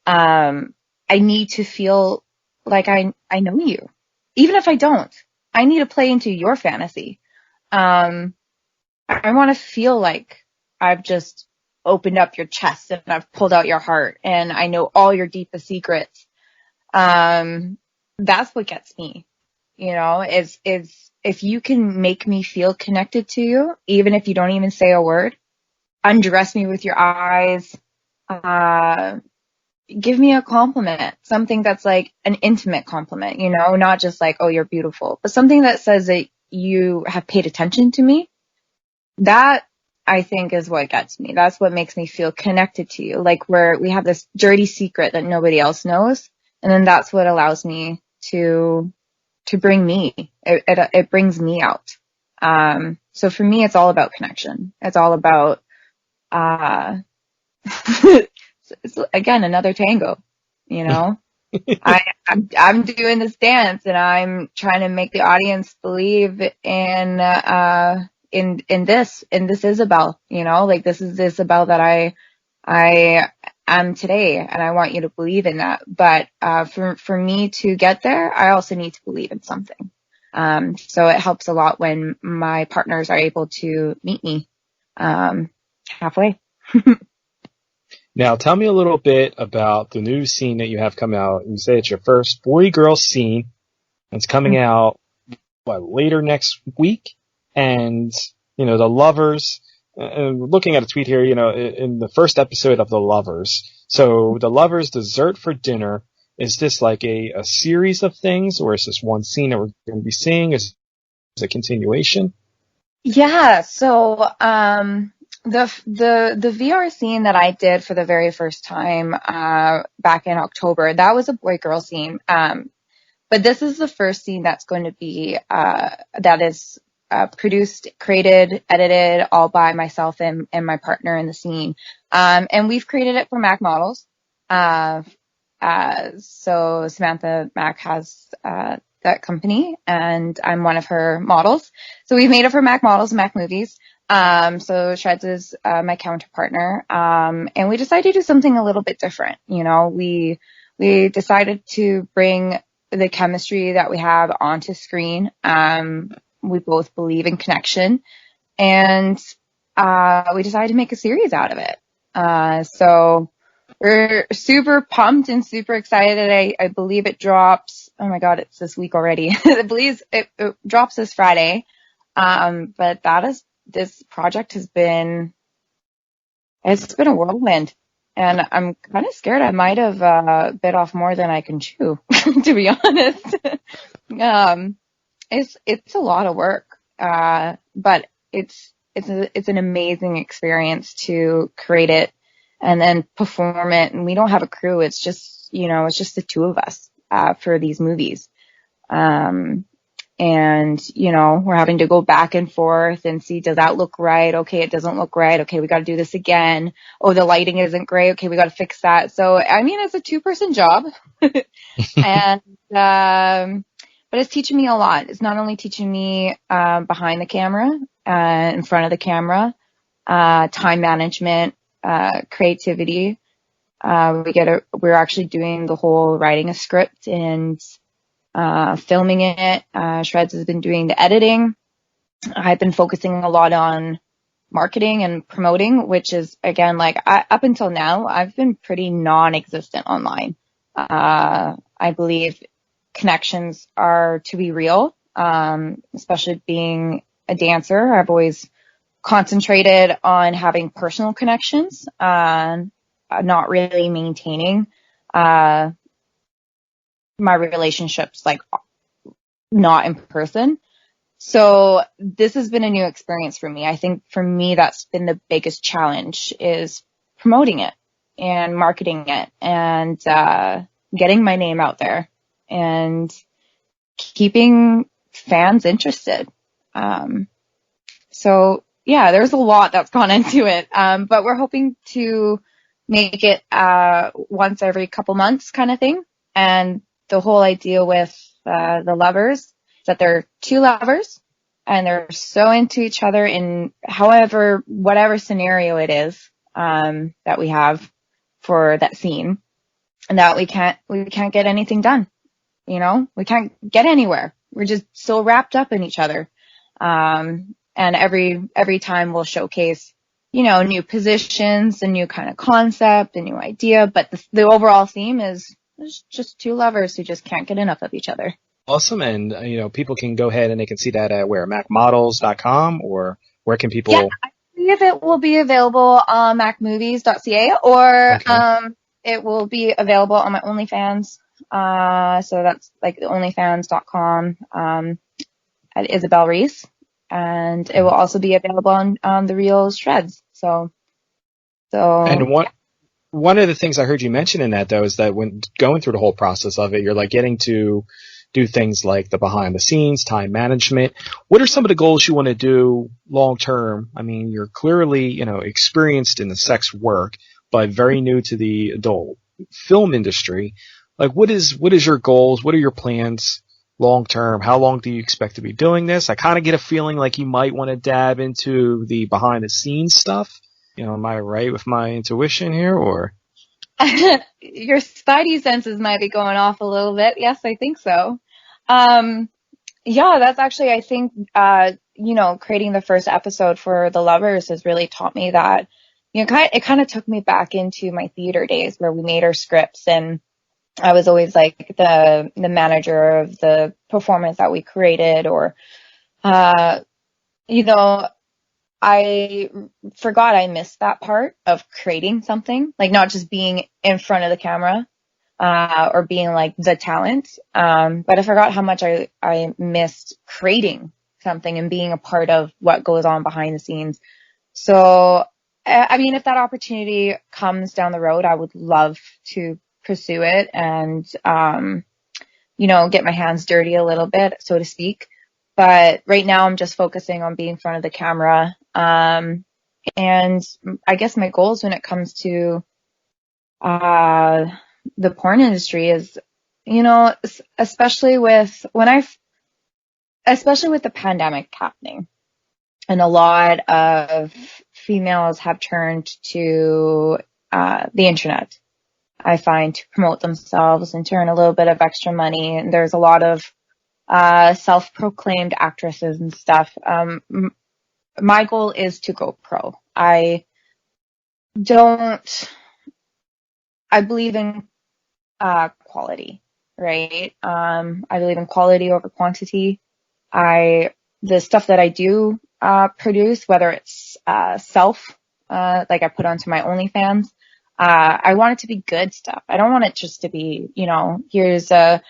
I need to feel like I know you. Even if I don't, I need to play into your fantasy. I want to feel like I've just opened up your chest and I've pulled out your heart and I know all your deepest secrets. That's what gets me, is if you can make me feel connected to you, even if you don't even say a word, undress me with your eyes, give me a compliment, something that's like an intimate compliment, not just like, oh, you're beautiful, but something that says that you have paid attention to me. That, I think, is what gets me. That's what makes me feel connected to you. Like, where we have this dirty secret that nobody else knows. And then that's what allows me to bring me. It brings me out. So for me, it's all about connection. It's all about, it's, again, another tango, I'm doing this dance and I'm trying to make the audience believe in this Isabelle, like this is the Isabelle that I am today, and I want you to believe in that. But for me to get there, I also need to believe in something. So it helps a lot when my partners are able to meet me halfway. Now, tell me a little bit about the new scene that you have coming out. You say it's your first boy-girl scene. It's coming out later next week, and the Lovers. Looking at a tweet here, in the first episode of The Lovers. So The Lovers dessert for dinner. Is this like a series of things, or is this one scene that we're going to be seeing? Is it a continuation? Yeah. So the VR scene that I did for the very first time back in October, that was a boy girl scene. But this is the first scene that's going to be that is produced, created, edited all by myself and my partner in the scene. And we've created it for Mac Models. So Samantha Mac has that company, and I'm one of her models. So we've made it for Mac Models and Mac Movies. So Shreds is my counterpartner. And we decided to do something a little bit different. We decided to bring the chemistry that we have onto screen. We both believe in connection, and we decided to make a series out of it. So we're super pumped and super excited. I believe it drops. Oh my God, it's this week already. I believe it drops this Friday. But this project it's been a whirlwind, and I'm kind of scared I might have bit off more than I can chew, to be honest. It's a lot of work, but it's an amazing experience to create it and then perform it. And we don't have a crew. It's just the two of us for these movies. And we're having to go back and forth and see, does that look right? Okay, it doesn't look right. Okay, we got to do this again. Oh, the lighting isn't great. Okay, we got to fix that. So, I mean, it's a 2-person job. And, but it's teaching me a lot. It's not only teaching me behind the camera, in front of the camera, time management, creativity. We're actually doing the whole writing a script and filming it. Shreds has been doing the editing. I've been focusing a lot on marketing and promoting, which is, again, up until now, I've been pretty non-existent online. I believe connections are to be real, especially being a dancer. I've always concentrated on having personal connections, not really maintaining my relationships, not in person. So this has been a new experience for me. I think for me, that's been the biggest challenge, is promoting it and marketing it and getting my name out there and keeping fans interested. So yeah, there's a lot that's gone into it. But we're hoping to make it once every couple months kind of thing. And the whole idea with the Lovers is that they're two lovers, and they're so into each other in whatever scenario it is that we have for that scene, and that we can't get anything done. We can't get anywhere. We're just so wrapped up in each other. And every time we'll showcase, new positions, a new kind of concept, a new idea, but the overall theme is just two lovers who just can't get enough of each other. Awesome. And, people can go ahead and they can see that at where? MacModels.com, or where can people? Yeah, I believe it will be available on MacMovies.ca, or it will be available on my OnlyFans. So that's the OnlyFans.com at Isabelle Reese. And it will also be available on the Reels Shreds. So. And one of the things I heard you mention in that, though, is that when going through the whole process of it, you're getting to do things like the behind the scenes, time management. What are some of the goals you want to do long term? I mean, you're clearly, experienced in the sex work, but very new to the adult film industry. like, what is your goals? What are your plans long term? How long do you expect to be doing this? I kind of get a feeling like you might want to dab into the behind the scenes stuff. Am I right with my intuition here, or? Your spidey senses might be going off a little bit. Yes, I think so. Yeah, that's actually, I think, creating the first episode for The Lovers has really taught me that, it kind of took me back into my theater days where we made our scripts, and I was always like the manager of the performance that we created, or, you know, I forgot I missed that part of creating something, like not just being in front of the camera, or being like the talent. But I forgot how much I missed creating something and being a part of what goes on behind the scenes. So, I mean, if that opportunity comes down the road, I would love to pursue it and, get my hands dirty a little bit, so to speak. But right now I'm just focusing on being in front of the camera. And I guess my goals when it comes to, the porn industry is, especially with the pandemic happening, and a lot of females have turned to, the internet, I find, to promote themselves and to earn a little bit of extra money. And there's a lot of, self-proclaimed actresses and stuff. My goal is to go pro. I believe in quality, right? I believe in quality over quantity. The stuff that I do produce, whether it's like I put onto my OnlyFans, I want it to be good stuff. I don't want it just to be, here's a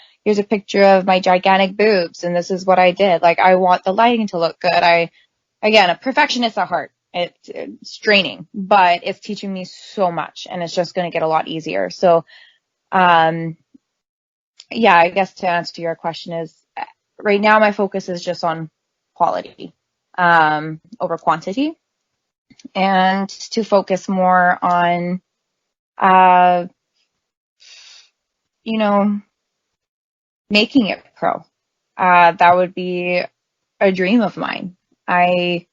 picture of my gigantic boobs and this is what I did. Like, I want the lighting to look good. Again, a perfectionist at heart. It's draining, but it's teaching me so much, and it's just going to get a lot easier. So, I guess to answer your question is, right now my focus is just on quality, over quantity, and to focus more on, making it pro. That would be a dream of mine. I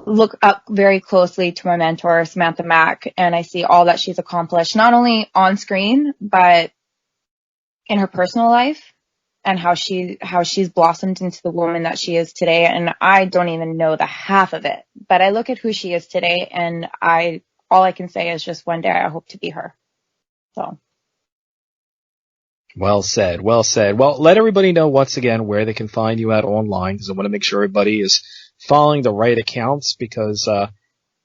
look up very closely to my mentor, Samantha Mack, and I see all that she's accomplished, not only on screen, but in her personal life, and how she's blossomed into the woman that she is today. And I don't even know the half of it, but I look at who she is today, and all I can say is just one day I hope to be her. So. Well said. Well said. Well, let everybody know once again where they can find you at online, because I want to make sure everybody is following the right accounts, because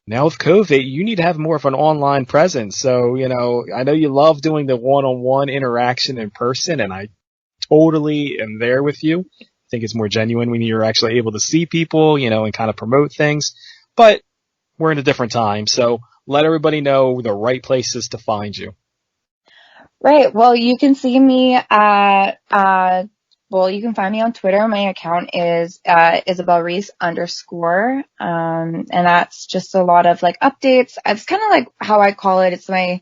now with COVID, you need to have more of an online presence. So, I know you love doing the one-on-one interaction in person, and I totally am there with you. I think it's more genuine when you're actually able to see people, and kind of promote things. But we're in a different time, so let everybody know the right places to find you. Right. Well, you can see me at, you can find me on Twitter. My account is, Isabelle Reese _ and that's just a lot of like updates. It's kind of like how I call it. It's my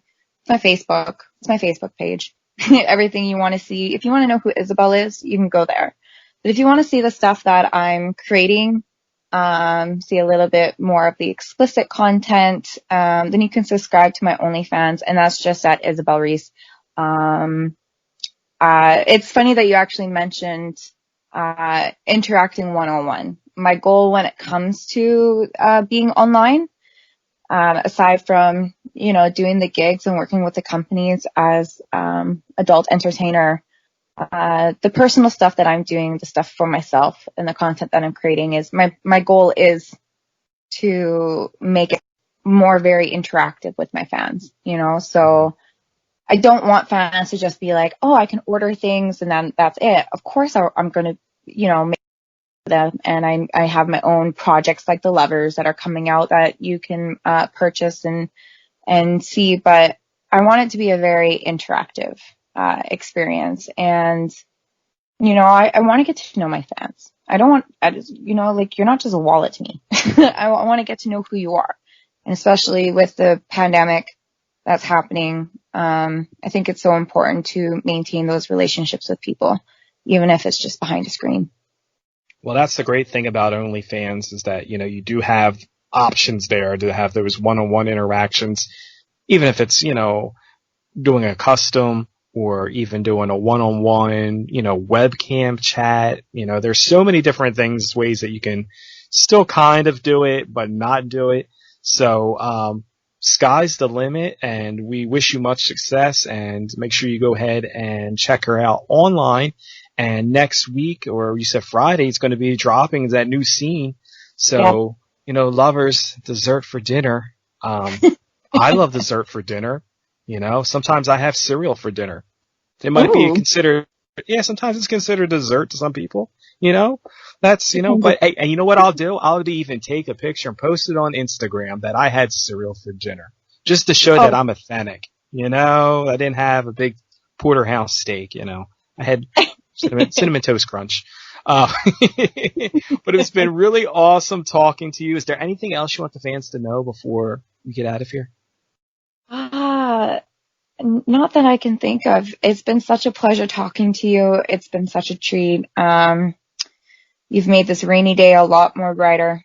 Facebook. It's my Facebook page. Everything you want to see. If you want to know who Isabelle is, you can go there. But if you want to see the stuff that I'm creating, see a little bit more of the explicit content, then you can subscribe to my OnlyFans, and that's just at Isabelle Reese. It's funny that you actually mentioned, interacting one-on-one. My goal when it comes to, being online, aside from, doing the gigs and working with the companies as, adult entertainer, the personal stuff that I'm doing, the stuff for myself and the content that I'm creating is my goal is to make it more very interactive with my fans, so I don't want fans to just be like, oh, I can order things and then that's it. Of course I'm going to, make them. And I have my own projects like The Lovers that are coming out that you can, purchase and see, but I want it to be a very interactive, experience. And, I want to get to know my fans. You're not just a wallet to me. I want to get to know who you are. And especially with the pandemic that's happening, I think it's so important to maintain those relationships with people, even if it's just behind a screen. Well, that's the great thing about OnlyFans is that, you do have options there to have those one-on-one interactions, even if it's, doing a custom or even doing a one-on-one, webcam chat. There's so many different ways that you can still kind of do it, but not do it. So, sky's the limit, and we wish you much success, and make sure you go ahead and check her out online. And next week, or you said Friday, it's going to be dropping that new scene. So, lovers, dessert for dinner. I love dessert for dinner. Sometimes I have cereal for dinner. It might be considered, sometimes it's considered dessert to some people, that's, but hey, and you know what I'll do? I'll even take a picture and post it on Instagram that I had cereal for dinner just to show that I'm authentic. I didn't have a big porterhouse steak, I had cinnamon toast crunch. But it's been really awesome talking to you. Is there anything else you want the fans to know before we get out of here? Not that I can think of. It's been such a pleasure talking to you. It's been such a treat. You've made this rainy day a lot more brighter.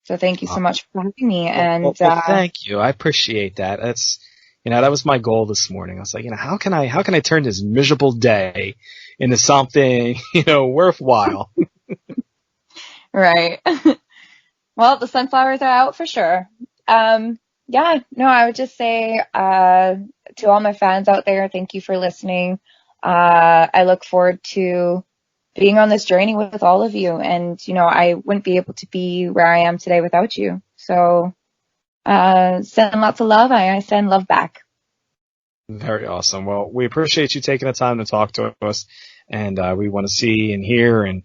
So thank you so much for having me. And thank you. I appreciate that. That's, that was my goal this morning. I was like, how can I turn this miserable day into something, worthwhile? Right. Well, the sunflowers are out for sure. I would just say, to all my fans out there, thank you for listening. I look forward to being on this journey with all of you. And, I wouldn't be able to be where I am today without you. So, send lots of love. I send love back. Very awesome. Well, we appreciate you taking the time to talk to us. And, we want to see and hear and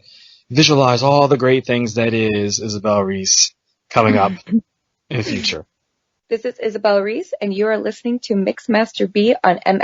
visualize all the great things that is Isabelle Reese coming up in the future. This is Isabelle Reese, and you are listening to Mix Master B on MMB.